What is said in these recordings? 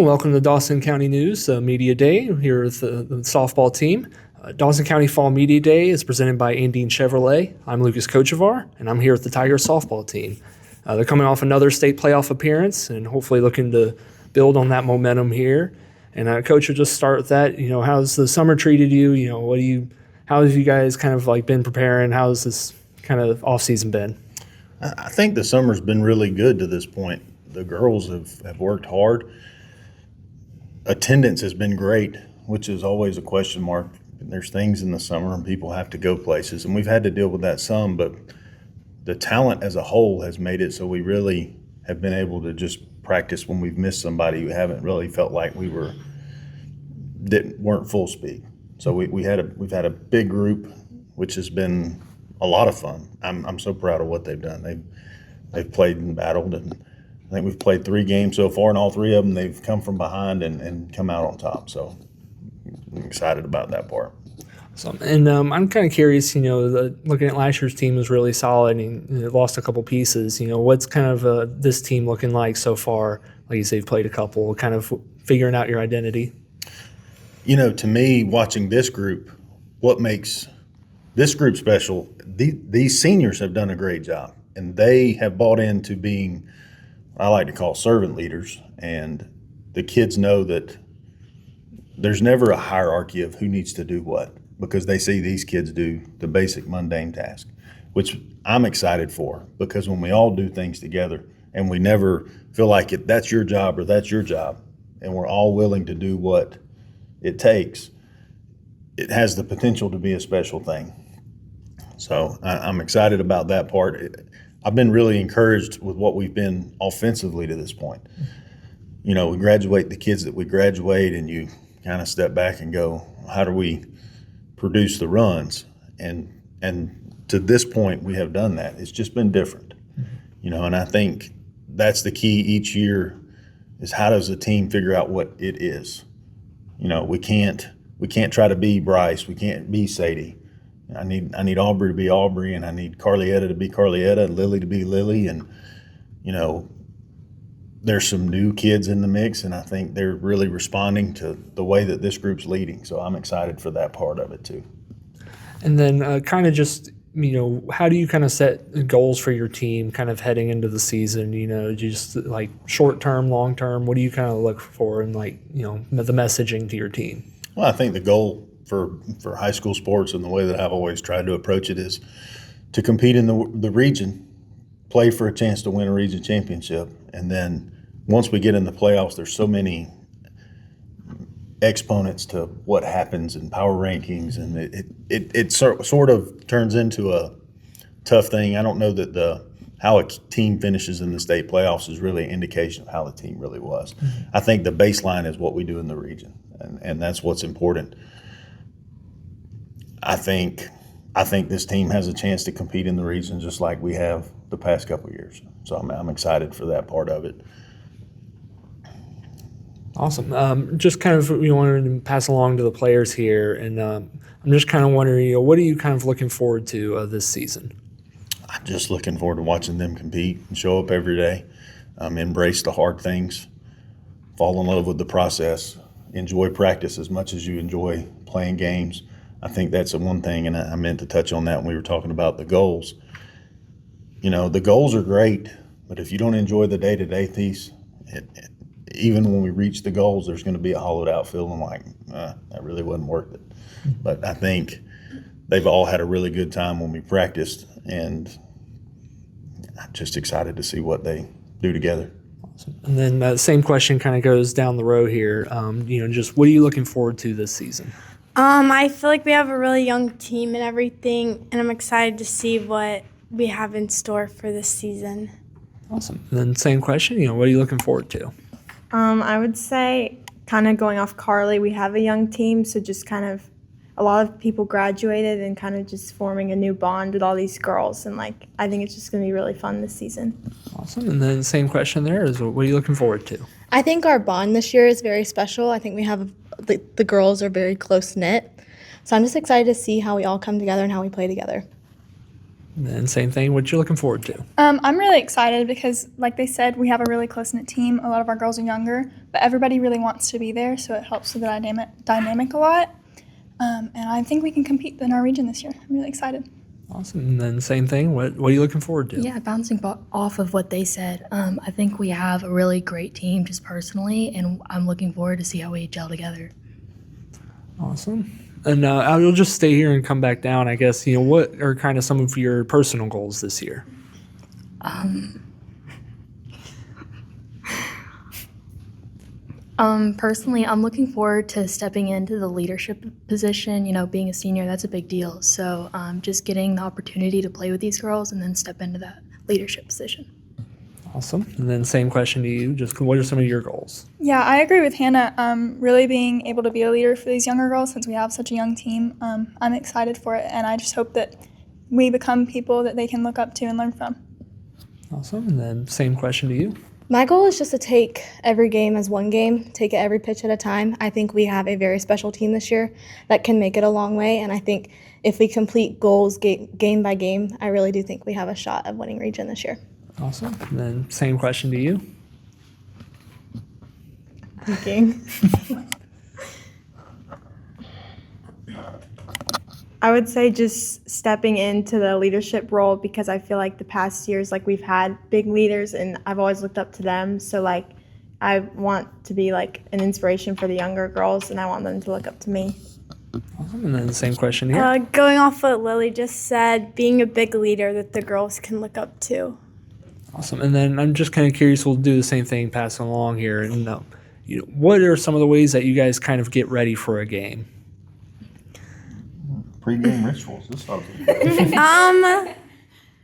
welcome to Dawson County News Media Day here with the softball team. Dawson County Fall Media Day is presented by Andine Chevrolet. I'm Lucas Kochevar, and I'm here with the Tigers softball team. They're coming off another state playoff appearance and hopefully looking to build on that momentum here. And Coach, will just start with that. How's the summer treated you? How have you guys kind of like been preparing? How's this kind of off season been? I think the summer's been really good to this point. The girls have worked hard. Attendance has been great, which is always a question mark. There's things in the summer and people have to go places, and we've had to deal with that some, but the talent as a whole has made it so we really have been able to just practice when we've missed somebody who haven't really felt like we weren't full speed. So we've had a big group, which has been a lot of fun. I'm so proud of what they've done. They've played and battled, and I think we've played 3 games so far, and all 3 of them they've come from behind and come out on top. So I'm excited about that part. And I'm kind of curious, looking at last year's team was really solid and they lost a couple pieces. What's kind of this team looking like so far? Like you say, you've played a couple, kind of figuring out your identity. To me, watching this group, what makes this group special, these seniors have done a great job, and they have bought into being, I like to call, servant leaders, and the kids know that there's never a hierarchy of who needs to do what, because they see these kids do the basic mundane task, which I'm excited for, because when we all do things together and we never feel like that's your job or that's your job, and we're all willing to do what it takes, it has the potential to be a special thing. So I'm excited about that part. I've been really encouraged with what we've been offensively to this point. We graduate the kids that we graduate, and you kind of step back and go, how do we produce the runs? And to this point, we have done that. It's just been different, and I think that's the key each year is how does the team figure out what it is? We can't try to be Bryce. We can't be Sadie. I need Aubrey to be Aubrey, and I need Carlietta to be Carlietta, and Lily to be Lily. And, there's some new kids in the mix, and I think they're really responding to the way that this group's leading. So I'm excited for that part of it too. And then kind of just, how do you kind of set goals for your team kind of heading into the season? Just like short term, long term, what do you kind of look for in the messaging to your team? Well, I think the goal for high school sports, and the way that I've always tried to approach it, is to compete in the region, play for a chance to win a region championship, and then once we get in the playoffs, there's so many exponents to what happens in power rankings, and it sort of turns into a tough thing. I don't know that how a team finishes in the state playoffs is really an indication of how the team really was. Mm-hmm. I think the baseline is what we do in the region, and that's what's important. I think this team has a chance to compete in the region just like we have the past couple of years. So I'm excited for that part of it. Awesome. Just kind of wanted to pass along to the players here, and I'm just kind of wondering, what are you kind of looking forward to this season? I'm just looking forward to watching them compete and show up every day, embrace the hard things, fall in love with the process, enjoy practice as much as you enjoy playing games. I think that's the one thing, and I meant to touch on that when we were talking about the goals. The goals are great, but if you don't enjoy the day-to-day piece, even when we reach the goals, there's going to be a hollowed-out feeling like, that really wasn't worth it. But I think they've all had a really good time when we practiced, and I'm just excited to see what they do together. Awesome. And then the same question kind of goes down the road here. Just what are you looking forward to this season? I feel like we have a really young team and everything, and I'm excited to see what we have in store for this season. Awesome. And then same question, what are you looking forward to? I would say kind of going off Carly, we have a young team, so just kind of a lot of people graduated and kind of just forming a new bond with all these girls, and I think it's just going to be really fun this season. Awesome. And then same question there is, what are you looking forward to? I think our bond this year is very special. I think we have the girls are very close-knit. So I'm just excited to see how we all come together and how we play together. And same thing, what you're looking forward to. I'm really excited because, like they said, we have a really close-knit team. A lot of our girls are younger, but everybody really wants to be there, so it helps with the dynamic a lot. And I think we can compete in our region this year. I'm really excited. Awesome. And then same thing, what are you looking forward to? Yeah, bouncing off of what they said, I think we have a really great team just personally, and I'm looking forward to see how we gel together. Awesome. And I'll just stay here and come back down, I guess. What are kind of some of your personal goals this year? Personally, I'm looking forward to stepping into the leadership position. Being a senior, that's a big deal. So just getting the opportunity to play with these girls and then step into that leadership position. Awesome. And then same question to you. Just what are some of your goals? Yeah, I agree with Hannah. Really being able to be a leader for these younger girls since we have such a young team. I'm excited for it, and I just hope that we become people that they can look up to and learn from. Awesome. And then same question to you. My goal is just to take every game as one game, take it every pitch at a time. I think we have a very special team this year that can make it a long way, and I think if we complete goals game by game, I really do think we have a shot of winning region this year. Awesome. And then same question to you. Thinking. I would say just stepping into the leadership role because I feel like the past years, like we've had big leaders and I've always looked up to them. So like I want to be like an inspiration for the younger girls and I want them to look up to me. Awesome. And then the same question here. Going off what Lily just said, being a big leader that the girls can look up to. Awesome. And then I'm just kind of curious, we'll do the same thing, pass it along here. And what are some of the ways that you guys kind of get ready for a game? Pre-game rituals. This sounds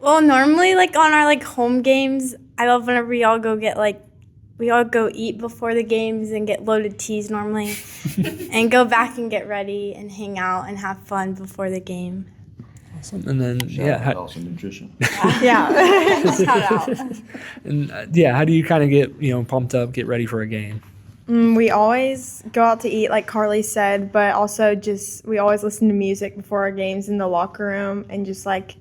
Well, normally like on our like home games, I love whenever we all go eat before the games and get loaded teas normally and go back and get ready and hang out and have fun before the game. Awesome. And then Dawson Nutrition. Yeah. Shout out. and how do you kind of get pumped up, get ready for a game? We always go out to eat, like Carly said, but also we always listen to music before our games in the locker room and just like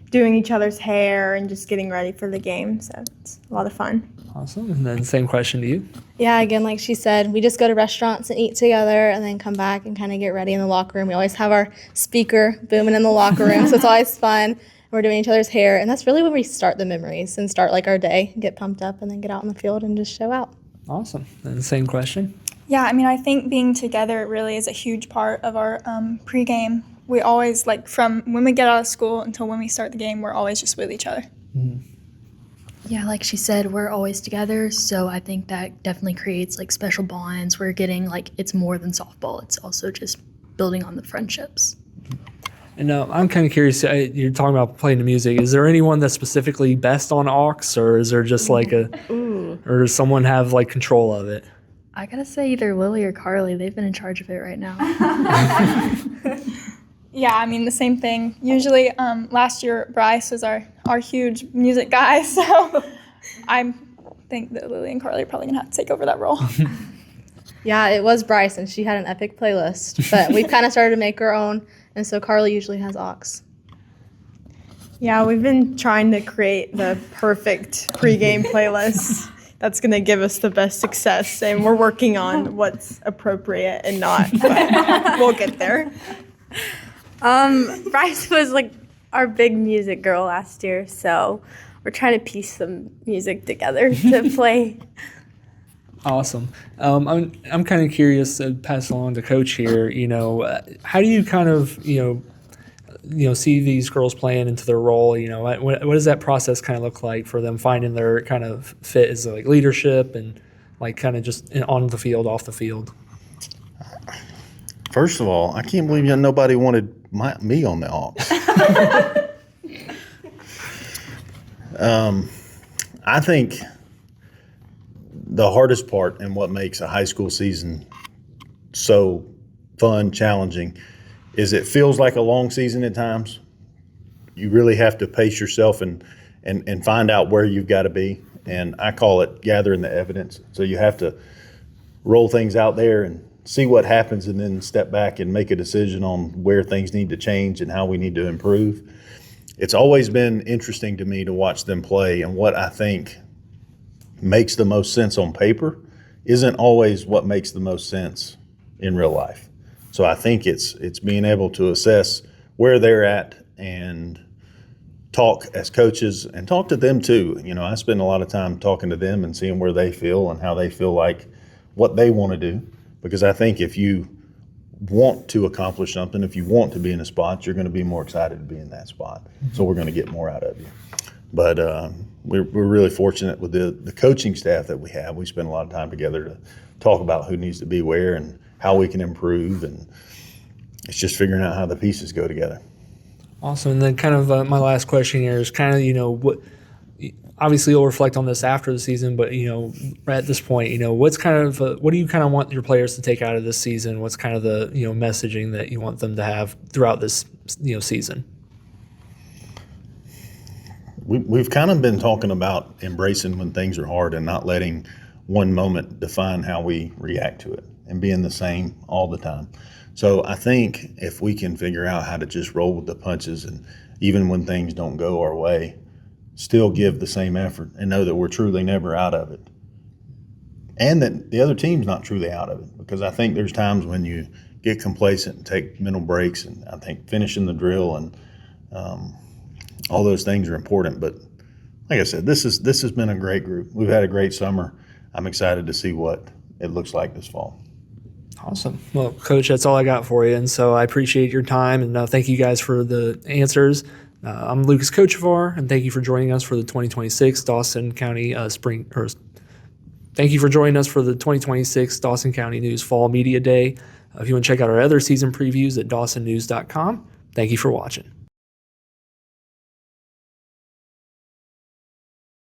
doing each other's hair and just getting ready for the game. So it's a lot of fun. Awesome. And then same question to you. Yeah, again, like she said, we just go to restaurants and eat together and then come back and kind of get ready in the locker room. We always have our speaker booming in the locker room, so it's always fun. We're doing each other's hair, and that's really when we start the memories and start like our day, get pumped up, and then get out in the field and just show out. Awesome. And same question. Yeah, I mean, I think being together really is a huge part of our pregame. We always, like, from when we get out of school until when we start the game, we're always just with each other. Mm-hmm. Yeah, like she said, we're always together, so I think that definitely creates like special bonds. We're getting like it's more than softball. It's also just building on the friendships. And I'm kind of curious, you're talking about playing the music. Is there anyone that's specifically best on aux, or is there just like or does someone have like control of it? I gotta say either Lily or Carly, they've been in charge of it right now. Yeah, I mean, the same thing. Usually, last year, Bryce was our huge music guy, so I think that Lily and Carly are probably going to have to take over that role. Yeah, it was Bryce, and she had an epic playlist, but we've kind of started to make our own, and so Carly usually has aux. Yeah, we've been trying to create the perfect pregame playlist that's going to give us the best success, and we're working on what's appropriate and not, but we'll get there. Bryce was like our big music girl last year, so we're trying to piece some music together to play. Awesome. I'm kind of curious to pass along to Coach here. How do you kind of see these girls playing into their role? What does that process kind of look like for them finding their kind of fit as like leadership and like kind of just on the field, off the field? First of all, I can't believe nobody wanted me on the aux. I think the hardest part and what makes a high school season so fun, challenging, is it feels like a long season at times. You really have to pace yourself and find out where you've got to be. And I call it gathering the evidence. So you have to roll things out there and see what happens and then step back and make a decision on where things need to change and how we need to improve. it's always been interesting to me to watch them play, and what I think makes the most sense on paper isn't always what makes the most sense in real life. So I think it's being able to assess where they're at and talk as coaches and talk to them too. You know, I spend a lot of time talking to them and seeing where they feel and how they feel like what they want to do. Because I think if you want to accomplish something, if you want to be in a spot, you're going to be more excited to be in that spot. So we're going to get more out of you. But we're really fortunate with the coaching staff that we have. We spend a lot of time together to talk about who needs to be where and how we can improve. And it's just figuring out how the pieces go together. Awesome. And then kind of my last question here is kind of, you know, what obviously you'll reflect on this after the season, but, you know, at this point, you know, what's kind of what do you kind of want your players to take out of this season? What's kind of the, you know, messaging that you want them to have throughout this, you know, season? We've kind of been talking about embracing when things are hard and not letting one moment define how we react to it and being the same all the time. So I think if we can figure out how to just roll with the punches and even when things don't go our way, still give the same effort and know that we're truly never out of it. And that the other team's not truly out of it, because I think there's times when you get complacent and take mental breaks, and I think finishing the drill and all those things are important. But like I said, this has been a great group. We've had a great summer. I'm excited to see what it looks like this fall. Awesome. Well, Coach, that's all I got for you. And so I appreciate your time, and thank you guys for the answers. I'm Lucas Kochevar, and thank you for joining us for the 2026 Dawson County Thank you for joining us for the 2026 Dawson County News Fall Media Day. If you want to check out our other season previews at dawsonnews.com, thank you for watching.